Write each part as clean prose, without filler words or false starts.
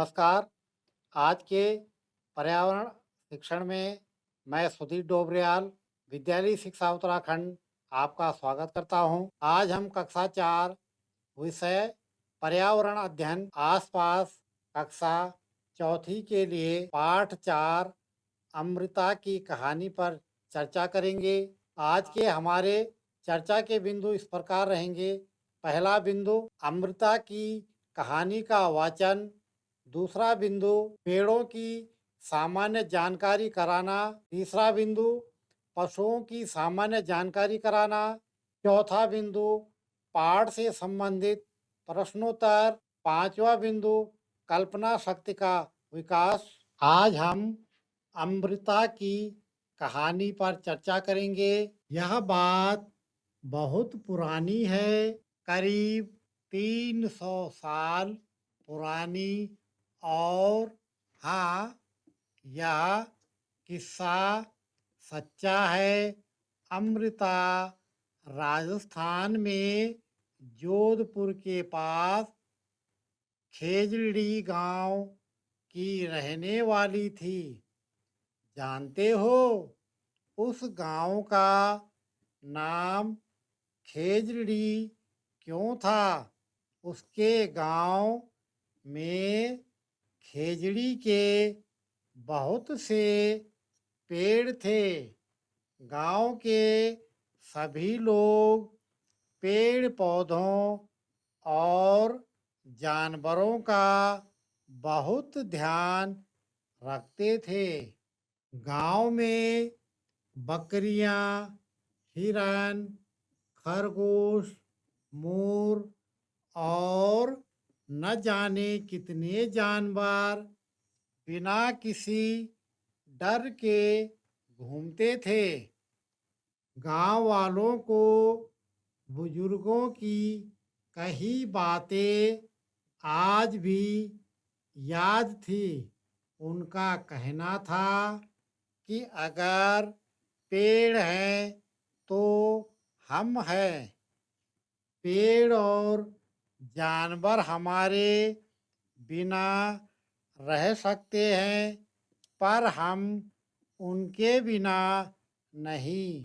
नमस्कार। आज के पर्यावरण शिक्षण में मैं सुधीर डोबरियाल, विद्यालय शिक्षा उत्तराखंड आपका स्वागत करता हूं। आज हम कक्षा 4 विषय पर्यावरण अध्ययन आसपास कक्षा चौथी के लिए पाठ 4 अमृता की कहानी पर चर्चा करेंगे। आज के हमारे चर्चा के बिंदु इस प्रकार रहेंगे। पहला बिंदु अमृता की कहानी का वाचन। दूसरा बिंदु पेड़ों की सामान्य जानकारी कराना। तीसरा बिंदु पशुओं की सामान्य जानकारी कराना। चौथा बिंदु पाठ से संबंधित प्रश्नोत्तर। पांचवा बिंदु कल्पना शक्ति का विकास। आज हम अमृता की कहानी पर चर्चा करेंगे। यह बात बहुत पुरानी है, करीब 300 साल पुरानी। और हाँ, यह किस्सा सच्चा है। अमृता राजस्थान में जोधपुर के पास खेजड़ी गांव की रहने वाली थी। जानते हो उस गांव का नाम खेजड़ी क्यों था? उसके गांव में खेजड़ी के बहुत से पेड़ थे। गांव के सभी लोग पेड़ पौधों और जानवरों का बहुत ध्यान रखते थे। गांव में बकरियां, हिरन, खरगोश, मोर और न जाने कितने जानवर बिना किसी डर के घूमते थे। गांव वालों को बुजुर्गों की कही बातें आज भी याद थी। उनका कहना था कि अगर पेड़ हैं तो हम हैं। पेड़ और जानवर हमारे बिना रह सकते हैं, पर हम उनके बिना नहीं।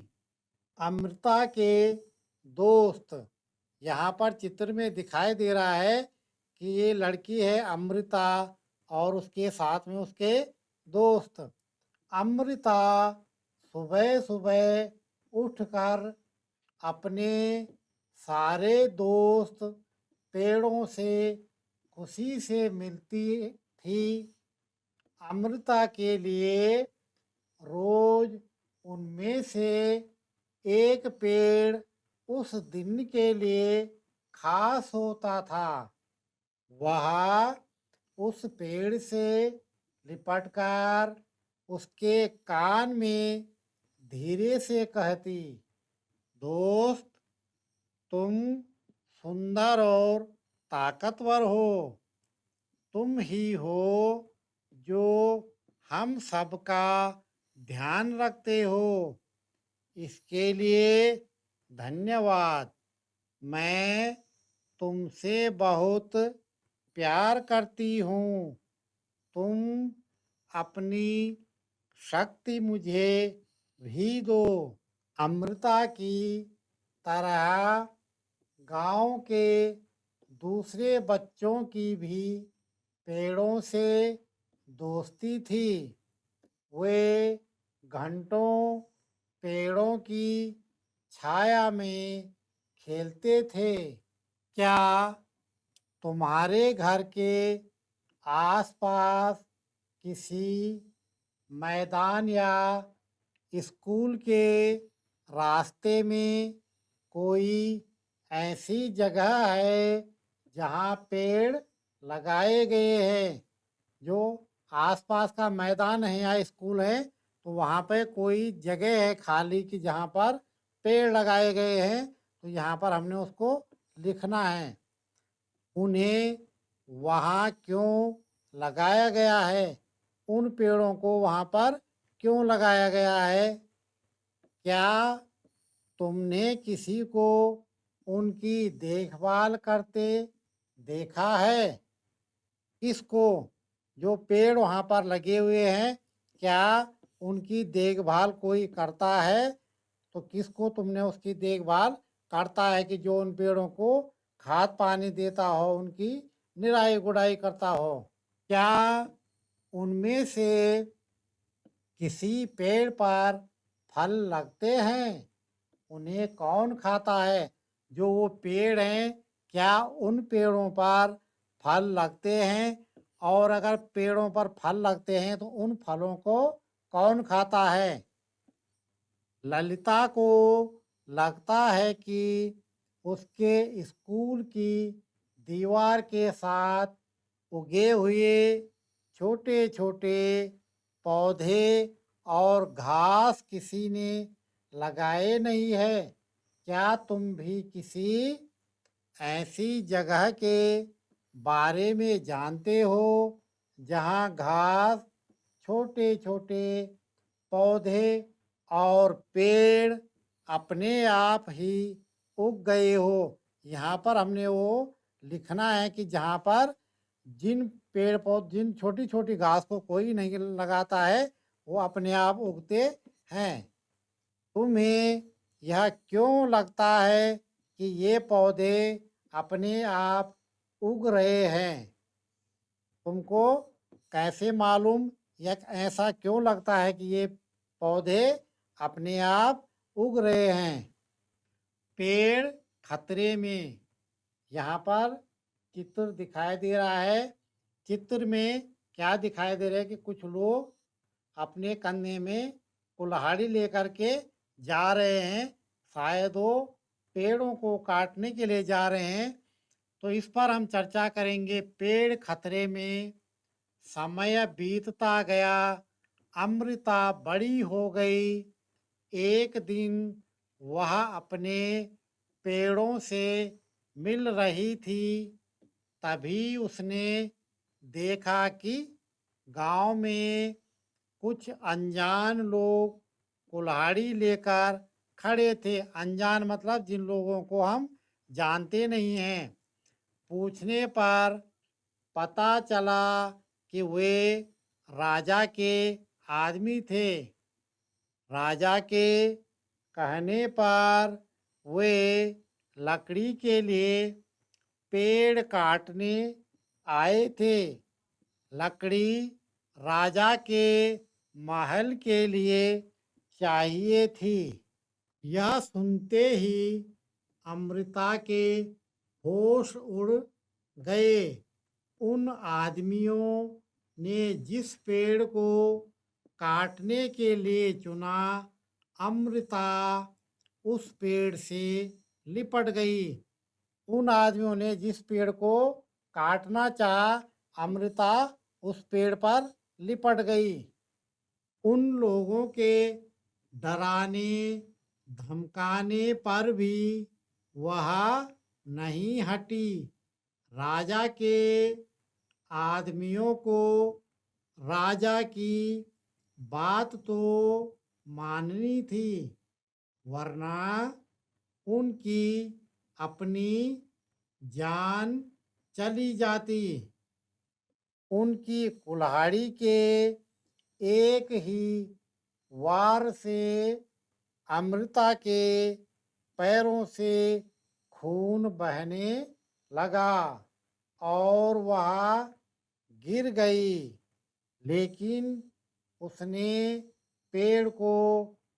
अमृता के दोस्त, यहाँ पर चित्र में दिखाई दे रहा है कि ये लड़की है अमृता और उसके साथ में उसके दोस्त। अमृता सुबह सुबह उठकर अपने सारे दोस्त पेड़ों से खुशी से मिलती थी। अमृता के लिए रोज उनमें से एक पेड़ उस दिन के लिए खास होता था। वह उस पेड़ से लिपटकर उसके कान में धीरे से कहती, दोस्त, तुम सुंदर और ताकतवर हो। तुम ही हो जो हम सबका ध्यान रखते हो। इसके लिए धन्यवाद। मैं तुमसे बहुत प्यार करती हूँ। तुम अपनी शक्ति मुझे भी दो। अमृता की तरह गांव के दूसरे बच्चों की भी पेड़ों से दोस्ती थी। वे घंटों पेड़ों की छाया में खेलते थे। क्या तुम्हारे घर के आसपास किसी मैदान या स्कूल के रास्ते में कोई ऐसी जगह है जहाँ पेड़ लगाए गए हैं? जो आसपास का मैदान है या स्कूल है तो वहाँ पे कोई जगह है खाली की जहाँ पर पेड़ लगाए गए हैं, तो यहाँ पर हमने उसको लिखना है। उन्हें वहाँ क्यों लगाया गया है? उन पेड़ों को वहाँ पर क्यों लगाया गया है? क्या तुमने किसी को उनकी देखभाल करते देखा है? किसको? जो पेड़ वहाँ पर लगे हुए हैं, क्या उनकी देखभाल कोई करता है? तो किसको तुमने उसकी देखभाल करता है कि जो उन पेड़ों को खाद पानी देता हो, उनकी निराई गुड़ाई करता हो? क्या उनमें से किसी पेड़ पर फल लगते हैं? उन्हें कौन खाता है? जो वो पेड़ हैं, क्या उन पेड़ों पर फल लगते हैं? और अगर पेड़ों पर फल लगते हैं तो उन फलों को कौन खाता है? ललिता को लगता है कि उसके स्कूल की दीवार के साथ उगे हुए छोटे छोटे पौधे और घास किसी ने लगाए नहीं है। क्या तुम भी किसी ऐसी जगह के बारे में जानते हो जहाँ घास, छोटे छोटे पौधे और पेड़ अपने आप ही उग गए हो? यहाँ पर हमने वो लिखना है कि जहाँ पर जिन पेड़ पौधे, जिन छोटी छोटी घास को कोई नहीं लगाता है, वो अपने आप उगते हैं। तुम्हें यह क्यों लगता है कि ये पौधे अपने आप उग रहे हैं? तुमको कैसे मालूम, या ऐसा क्यों लगता है कि ये पौधे अपने आप उग रहे हैं? पेड़ खतरे में। यहाँ पर चित्र दिखाई दे रहा है। चित्र में क्या दिखाई दे रहा है कि कुछ लोग अपने कंधे में कुल्हाड़ी लेकर के जा रहे हैं। शायद वो पेड़ों को काटने के लिए जा रहे हैं। तो इस पर हम चर्चा करेंगे। पेड़ खतरे में। समय बीतता गया, अमृता बड़ी हो गई। एक दिन वह अपने पेड़ों से मिल रही थी। तभी उसने देखा कि गांव में कुछ अनजान लोग कुल्हाड़ी लेकर खड़े थे। अनजान मतलब जिन लोगों को हम जानते नहीं हैं। पूछने पर पता चला कि वे राजा के आदमी थे। राजा के कहने पर वे लकड़ी के लिए पेड़ काटने आए थे। लकड़ी राजा के महल के लिए चाहिए थी। यह सुनते ही अमृता के होश उड़ गए। उन आदमियों ने जिस पेड़ को काटने के लिए चुना, अमृता उस पेड़ से लिपट गई। उन आदमियों ने जिस पेड़ को काटना चाहा, अमृता उस पेड़ पर लिपट गई। उन लोगों के डराने धमकाने पर भी वह नहीं हटी। राजा के आदमियों को राजा की बात तो माननी थी, वरना उनकी अपनी जान चली जाती। उनकी कुल्हाड़ी के एक ही वार से अमृता के पैरों से खून बहने लगा और वह गिर गई। लेकिन उसने पेड़ को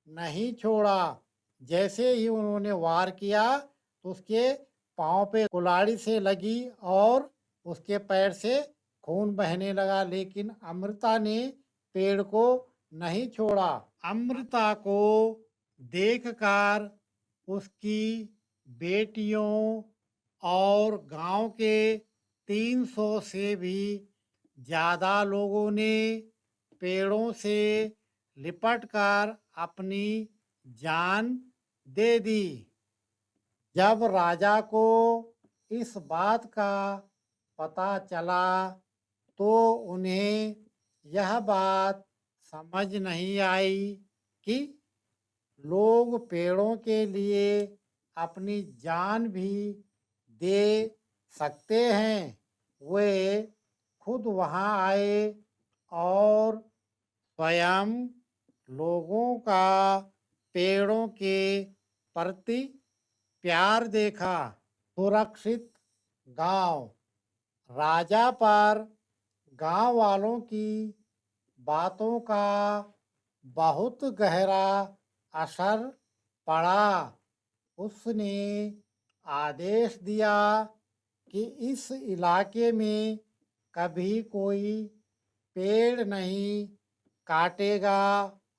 नहीं छोड़ा। जैसे ही उन्होंने वार किया तो उसके पाँव पे कुल्हाड़ी से लगी और उसके पैर से खून बहने लगा। लेकिन अमृता ने पेड़ को नहीं छोड़ा। अमृता को देखकर उसकी बेटियों और गांव के 300 से भी ज़्यादा लोगों ने पेड़ों से लिपटकर अपनी जान दे दी। जब राजा को इस बात का पता चला तो उन्हें यह बात समझ नहीं आई कि लोग पेड़ों के लिए अपनी जान भी दे सकते हैं। वे खुद वहाँ आए और स्वयं लोगों का पेड़ों के प्रति प्यार देखा। सुरक्षित गांव। राजा पर गांव वालों की बातों का बहुत गहरा असर पड़ा। उसने आदेश दिया कि इस इलाके में कभी कोई पेड़ नहीं काटेगा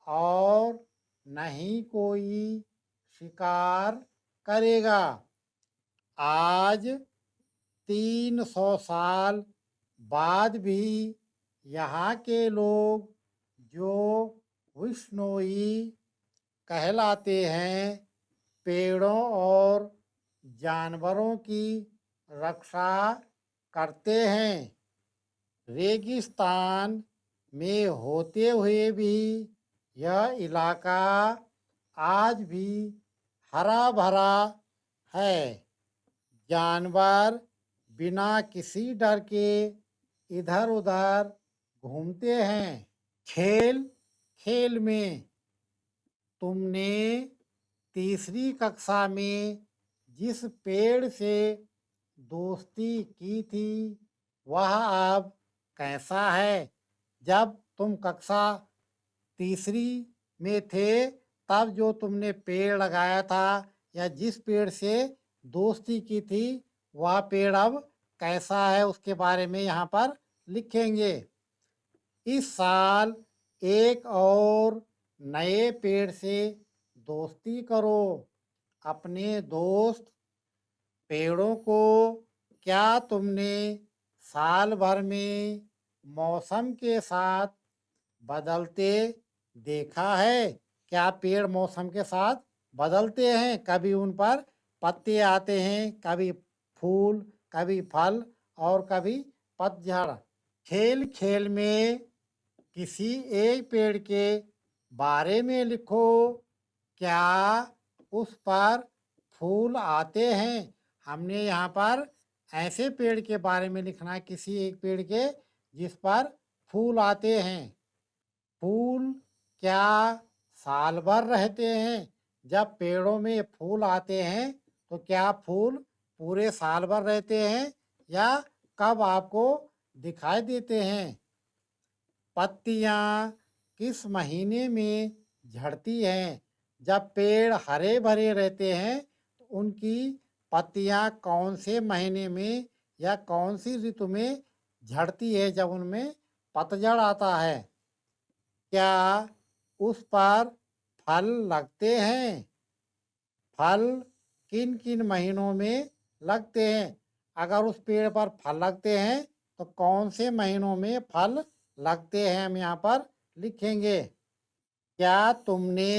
और न ही कोई शिकार करेगा। आज 300 साल बाद भी यहाँ के लोग जो विश्नोई कहलाते हैं, पेड़ों और जानवरों की रक्षा करते हैं। रेगिस्तान में होते हुए भी यह इलाका आज भी हरा भरा है। जानवर बिना किसी डर के इधर उधर घूमते हैं। खेल खेल में तुमने तीसरी कक्षा में जिस पेड़ से दोस्ती की थी वह अब कैसा है? जब तुम कक्षा तीसरी में थे तब जो तुमने पेड़ लगाया था या जिस पेड़ से दोस्ती की थी वह पेड़ अब कैसा है उसके बारे में यहाँ पर लिखेंगे। इस साल एक और नए पेड़ से दोस्ती करो। अपने दोस्त पेड़ों को क्या तुमने साल भर में मौसम के साथ बदलते देखा है? क्या पेड़ मौसम के साथ बदलते हैं? कभी उन पर पत्ते आते हैं, कभी फूल, कभी फल और कभी पतझड़। खेल खेल में किसी एक पेड़ के बारे में लिखो। क्या उस पर फूल आते हैं? हमने यहाँ पर ऐसे पेड़ के बारे में लिखना है, किसी एक पेड़ के जिस पर फूल आते हैं। फूल क्या साल भर रहते हैं? जब पेड़ों में फूल आते हैं तो क्या फूल पूरे साल भर रहते हैं या कब आपको दिखाई देते हैं? पत्तियां किस महीने में झड़ती हैं? जब पेड़ हरे भरे रहते हैं तो उनकी पत्तियां कौन से महीने में या कौन सी ऋतु में झड़ती है जब उनमें पतझड़ आता है? क्या उस पर फल लगते हैं? फल किन किन महीनों में लगते हैं? अगर उस पेड़ पर फल लगते हैं तो कौन से महीनों में फल लगते हैं हम यहाँ पर लिखेंगे। क्या तुमने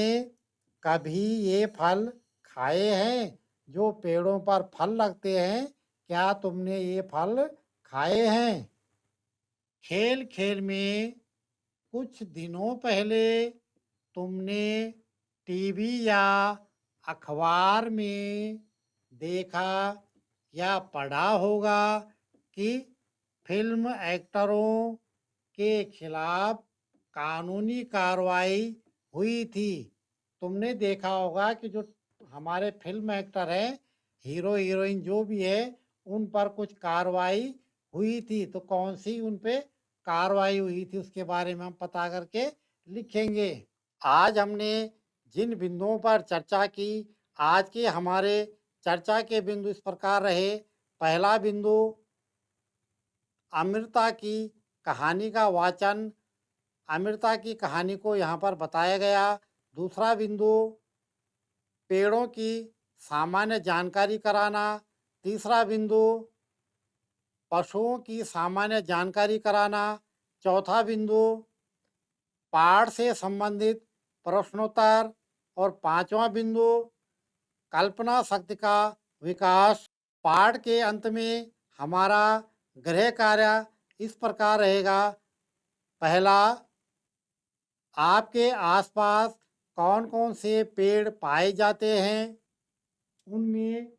कभी ये फल खाए हैं जो पेड़ों पर फल लगते हैं? क्या तुमने ये फल खाए हैं? खेल खेल में कुछ दिनों पहले तुमने टीवी या अखबार में देखा या पढ़ा होगा कि फिल्म एक्टरों के खिलाफ कानूनी कार्रवाई हुई थी। तुमने देखा होगा कि जो हमारे फिल्म एक्टर हैं, हीरो हीरोइन जो भी है, उन पर कुछ कार्रवाई हुई थी। तो कौन सी उन पे कार्रवाई हुई थी उसके बारे में हम पता करके लिखेंगे। आज हमने जिन बिंदुओं पर चर्चा की, आज के हमारे चर्चा के बिंदु इस प्रकार रहे। पहला बिंदु अमृता की कहानी का वाचन, अमृता की कहानी को यहाँ पर बताया गया। दूसरा बिंदु पेड़ों की सामान्य जानकारी कराना। तीसरा बिंदु पशुओं की सामान्य जानकारी कराना। चौथा बिंदु पाठ से संबंधित प्रश्नोत्तर। और पांचवा बिंदु कल्पना शक्ति का विकास। पाठ के अंत में हमारा गृह कार्य इस प्रकार रहेगा। पहला, आपके आसपास कौन कौन से पेड़ पाए जाते हैं? उनमें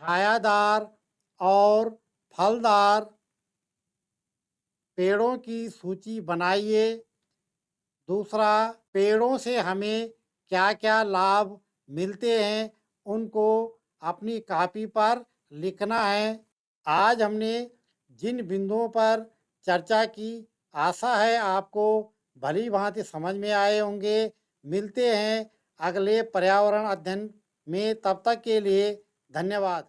छायादार और फलदार पेड़ों की सूची बनाइए। दूसरा, पेड़ों से हमें क्या-क्या लाभ मिलते हैं, उनको अपनी कॉपी पर लिखना है। आज हमने जिन बिंदुओं पर चर्चा की, आशा है आपको भली-भांति समझ में आए होंगे। मिलते हैं अगले पर्यावरण अध्ययन में, तब तक के लिए धन्यवाद।